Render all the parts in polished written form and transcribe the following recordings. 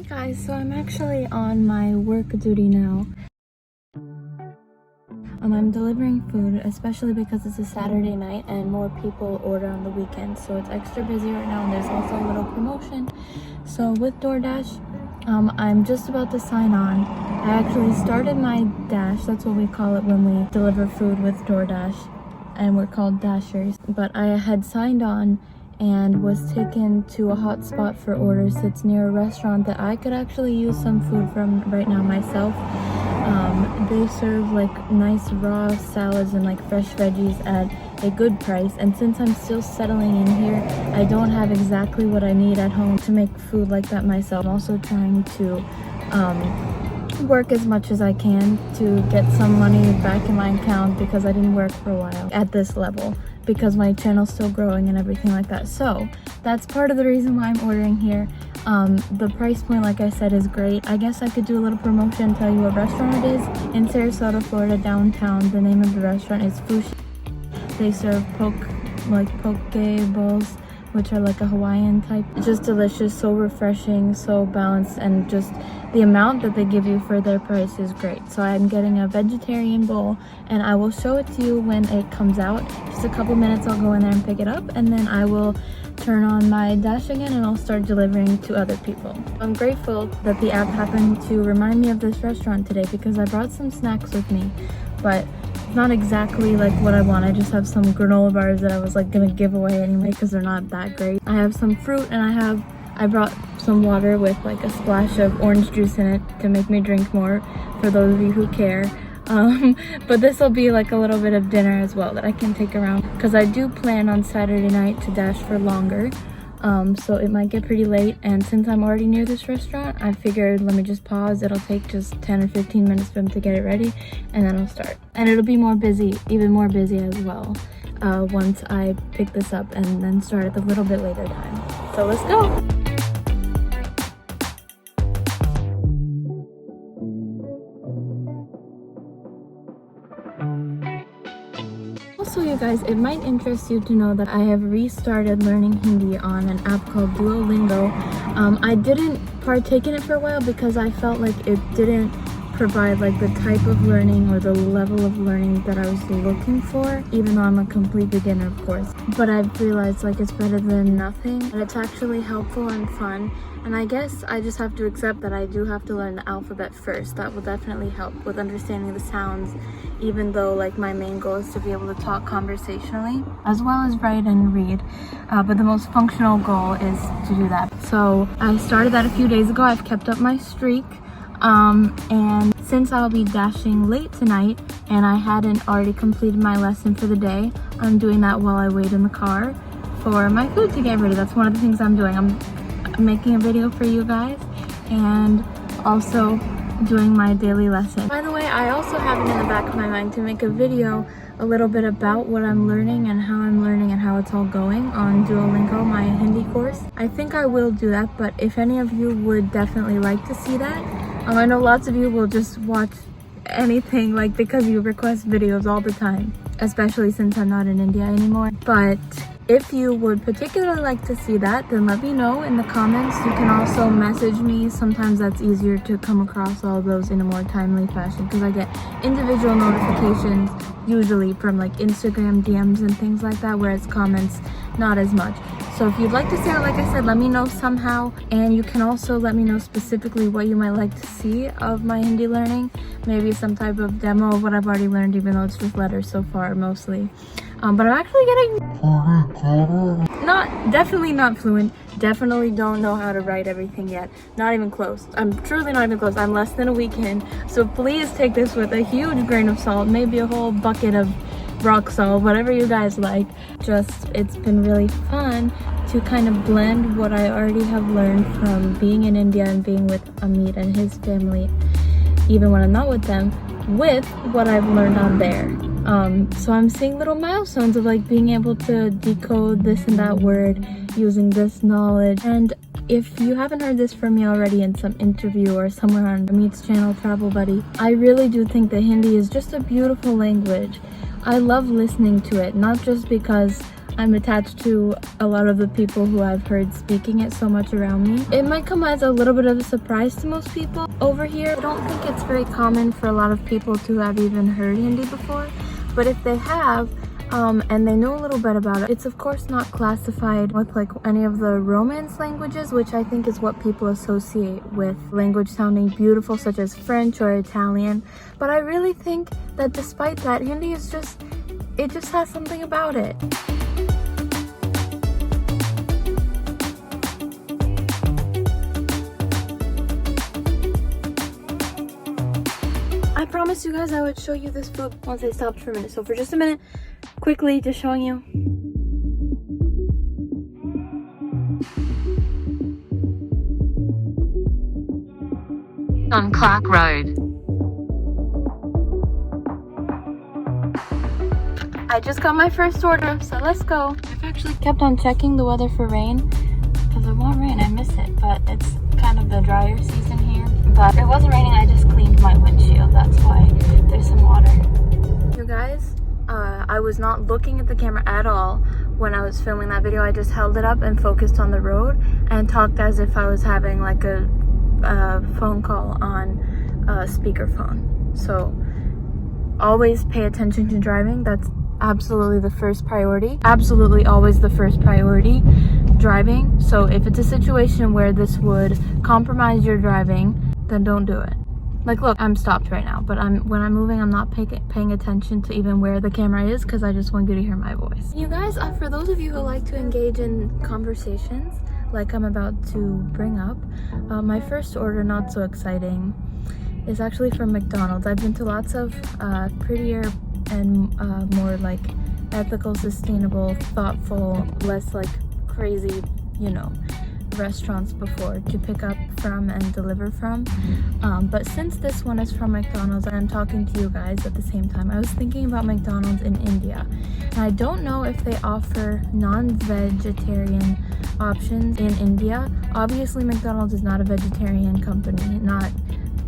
Hey guys, so I'm actually on my work duty now. I'm delivering food, especially because it's a Saturday night and more people order on the weekend, so it's extra busy right now, and there's also a little promotion. So with DoorDash, I'm just about to sign on. I actually started my dash, that's what we call it when we deliver food with DoorDash, and we're called Dashers. But I had signed on and was taken to a hot spot for orders that's near a restaurant that I could actually use some food from right now myself. They serve like nice raw salads and like fresh veggies at a good price, and since I'm still settling in here, I don't have exactly what I need at home to make food like that myself. I'm also trying to work as much as I can to get some money back in my account because I didn't work for a while at this level because my channel's still growing and everything like that. So that's part of the reason why I'm ordering here. The price point, like I said, is great. I guess I could do a little promotion and tell you what restaurant it is. In Sarasota, Florida, downtown. The name of the restaurant is Fushi. They serve poke bowls, which are like a Hawaiian type. It's just delicious, so refreshing, so balanced, and just the amount that they give you for their price is great. So I'm getting a vegetarian bowl, and I will show it to you when it comes out. Just a couple minutes, I'll go in there and pick it up, and then I will turn on my dash again and I'll start delivering to other people. I'm grateful that the app happened to remind me of this restaurant today because I brought some snacks with me, but it's not exactly like what I want. I just have some granola bars that I was like gonna give away anyway because they're not that great. I have some fruit, and I brought some water with like a splash of orange juice in it to make me drink more for those of you who care. But this will be like a little bit of dinner as well that I can take around because I do plan on Saturday night to dash for longer. So it might get pretty late, and since I'm already near this restaurant, I figured let me just pause. It'll take just 10 or 15 minutes for them to get it ready, and then I'll start. And it'll be more busy, even more busy as well, once I pick this up and then start at a little bit later time. So let's go. Also, you guys, it might interest you to know that I have restarted learning Hindi on an app called Duolingo. I didn't partake in it for a while because I felt like it didn't provide like the type of learning or the level of learning that I was looking for, even though I'm a complete beginner, of course. But I've realized like it's better than nothing, and it's actually helpful and fun. And I guess I just have to accept that I do have to learn the alphabet first. That will definitely help with understanding the sounds, even though like my main goal is to be able to talk conversationally as well as write and read. But the most functional goal is to do that. So I started that a few days ago. I've kept up my streak. And since I'll be dashing late tonight and I hadn't already completed my lesson for the day, I'm doing that while I wait in the car for my food to get ready. That's one of the things I'm doing. I'm making a video for you guys and also doing my daily lesson. By the way, I also have it in the back of my mind to make a video a little bit about what I'm learning and how it's all going on Duolingo, my Hindi course. I think I will do that, but if any of you would definitely like to see that, I know lots of you will just watch anything like because you request videos all the time, especially since I'm not in India anymore. But if you would particularly like to see that, then let me know in the comments. You can also message me. Sometimes that's easier to come across all those in a more timely fashion because I get individual notifications usually from like Instagram DMs and things like that, whereas comments not as much. So if you'd like to see it, like I said, let me know somehow. And you can also let me know specifically what you might like to see of my Hindi learning. Maybe some type of demo of what I've already learned, even though it's just letters so far mostly. But I'm actually getting definitely not fluent. Definitely don't know how to write everything yet. Not even close. I'm truly not even close. I'm less than a week in. So please take this with a huge grain of salt, maybe a whole bucket of rock salt, whatever you guys like. Just, it's been really fun to kind of blend what I already have learned from being in India and being with Amit and his family, even when I'm not with them, with what I've learned on there. So I'm seeing little milestones of like being able to decode this and that word using this knowledge. And if you haven't heard this from me already in some interview or somewhere on Amit's channel, Travel Buddy, I really do think that Hindi is just a beautiful language. I love listening to it, not just because I'm attached to a lot of the people who I've heard speaking it so much around me. It might come as a little bit of a surprise to most people over here. I don't think it's very common for a lot of people to have even heard Hindi before, but if they have, and they know a little bit about it, it's of course not classified with like any of the Romance languages, which I think is what people associate with language sounding beautiful, such as French or Italian. But I really think that despite that, Hindi is just, it just has something about it. I promised you guys I would show you this food once I stopped for a minute. So for just a minute, quickly just showing you. On Clark Road. I just got my first order, so let's go. I've actually kept on checking the weather for rain because I want rain. I miss it, but it's kind of the drier season here. But it wasn't raining, I just cleaned my windshield. That's why there's some water. You guys, I was not looking at the camera at all when I was filming that video. I just held it up and focused on the road and talked as if I was having like a phone call on a speakerphone. So always pay attention to driving. That's absolutely the first priority. Absolutely always the first priority, driving. So if it's a situation where this would compromise your driving, then don't do it. Like, look, I'm stopped right now, but when I'm moving, I'm not paying attention to even where the camera is because I just want you to hear my voice. You guys, for those of you who like to engage in conversations like I'm about to bring up, my first order, not so exciting, is actually from McDonald's. I've been to lots of prettier and more like ethical, sustainable, thoughtful, less like crazy, you know, restaurants before to pick up from and deliver from, but since this one is from McDonald's and I'm talking to you guys at the same time, I was thinking about McDonald's in India, and I don't know if they offer non-vegetarian options in India. Obviously McDonald's is not a vegetarian company, not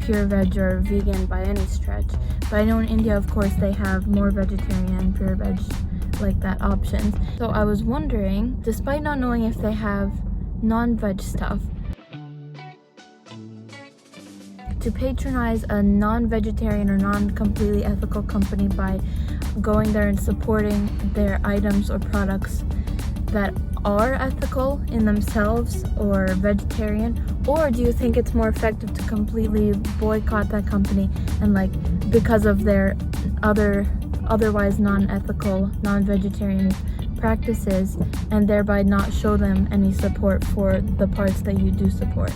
pure veg or vegan by any stretch, but I know in India of course they have more vegetarian, pure veg like that options. So I was wondering, despite not knowing if they have non-veg stuff, to patronize a non-vegetarian or non-completely ethical company by going there and supporting their items or products that are ethical in themselves or vegetarian, or do you think it's more effective to completely boycott that company and like because of their otherwise non-ethical, non-vegetarian practices and thereby not show them any support for the parts that you do support?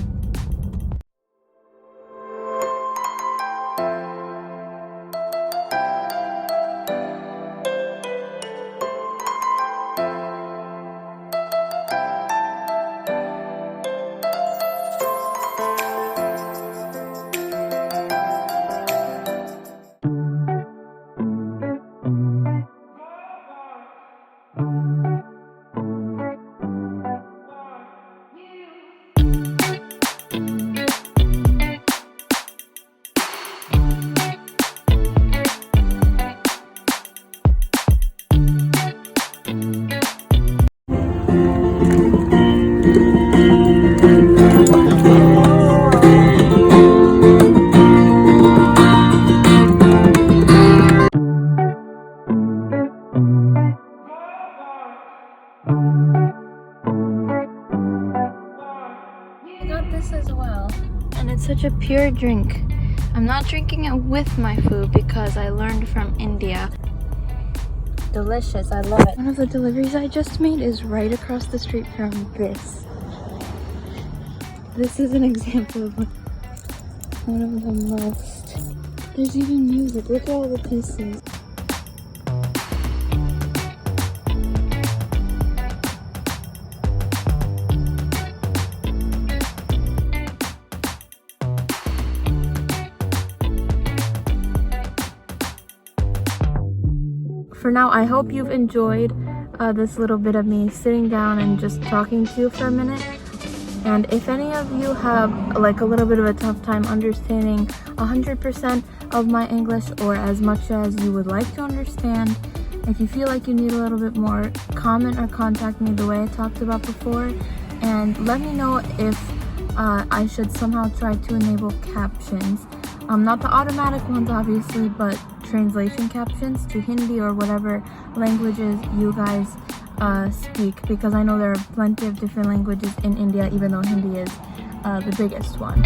As well, and it's such a pure drink. I'm not drinking it with my food because I learned from India. Delicious, I love it. One of the deliveries I just made is right across the street from this. This is an example of one of the most. There's even music, look at all the pieces. For now, I hope you've enjoyed this little bit of me sitting down and just talking to you for a minute. And if any of you have like a little bit of a tough time understanding 100% of my English, or as much as you would like to understand, If you feel like you need a little bit more, comment or contact me the way I talked about before, and let me know if I should somehow try to enable captions. Not the automatic ones obviously, but translation captions to Hindi or whatever languages you guys speak, because I know there are plenty of different languages in India, even though Hindi is the biggest one.